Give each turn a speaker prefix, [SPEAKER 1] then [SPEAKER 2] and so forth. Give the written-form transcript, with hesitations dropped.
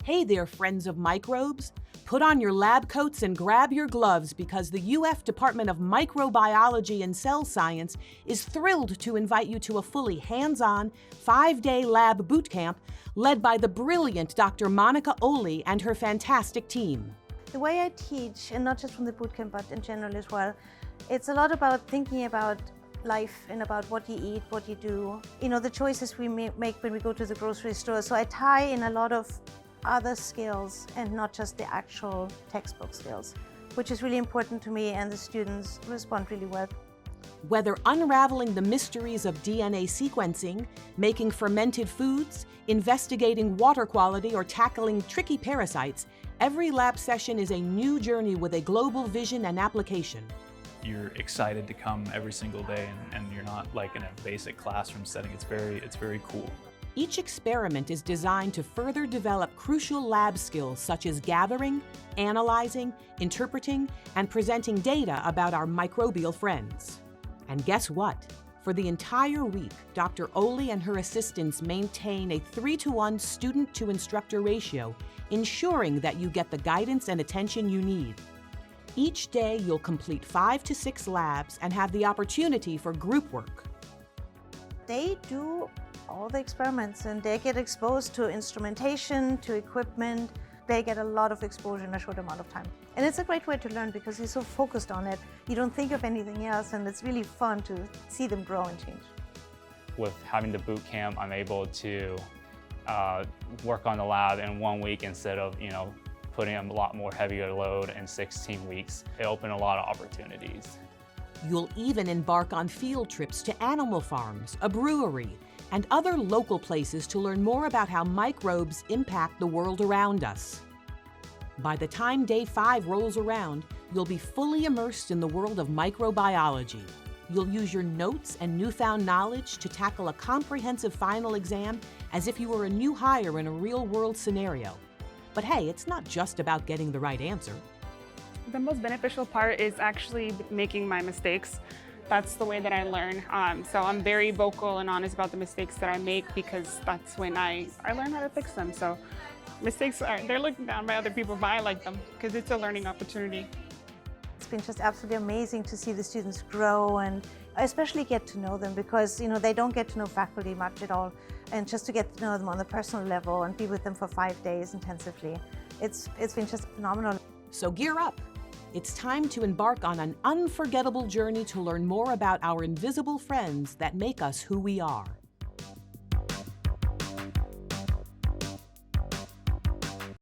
[SPEAKER 1] Hey there, friends of microbes. Put on your lab coats and grab your gloves because the UF Department of Microbiology and Cell Science is thrilled to invite you to a fully hands-on, 5-day lab bootcamp led by the brilliant Dr. Monica Oli and her fantastic team.
[SPEAKER 2] The way I teach, and not just from the bootcamp, but in general as well, it's a lot about thinking about life and about what you eat, what you do, the choices we make when we go to the grocery store. So I tie in a lot of other skills and not just the actual textbook skills, which is really important to me, and the students respond really well.
[SPEAKER 1] Whether unraveling the mysteries of DNA sequencing, making fermented foods, investigating water quality, or tackling tricky parasites, every lab session is a new journey with a global vision and application.
[SPEAKER 3] You're excited to come every single day, and you're not like in a basic classroom setting. It's very cool.
[SPEAKER 1] Each experiment is designed to further develop crucial lab skills such as gathering, analyzing, interpreting, and presenting data about our microbial friends. And guess what? For the entire week, Dr. Oli and her assistants maintain a 3-to-1 student-to-instructor ratio, ensuring that you get the guidance and attention you need. Each day, you'll complete 5 to 6 labs and have the opportunity for group work.
[SPEAKER 2] They do all the experiments and they get exposed to instrumentation, to equipment. They get a lot of exposure in a short amount of time. And it's a great way to learn because you're so focused on it. You don't think of anything else, and it's really fun to see them grow and change.
[SPEAKER 4] With having the boot camp, I'm able to work on the lab in 1 week instead of, putting a lot more heavier load in 16 weeks. It opened a lot of opportunities.
[SPEAKER 1] You'll even embark on field trips to animal farms, a brewery, and other local places to learn more about how microbes impact the world around us. By the time day 5 rolls around, you'll be fully immersed in the world of microbiology. You'll use your notes and newfound knowledge to tackle a comprehensive final exam as if you were a new hire in a real-world scenario. But hey, it's not just about getting the right answer.
[SPEAKER 5] The most beneficial part is actually making my mistakes. That's the way that I learn. So I'm very vocal and honest about the mistakes that I make because that's when I learn how to fix them. So mistakes they're looked down by other people, but I like them because it's a learning opportunity.
[SPEAKER 2] It's been just absolutely amazing to see the students grow and especially get to know them because they don't get to know faculty much at all, and just to get to know them on the personal level and be with them for 5 days intensively. It's been just phenomenal.
[SPEAKER 1] So gear up. It's time to embark on an unforgettable journey to learn more about our invisible friends that make us who we are.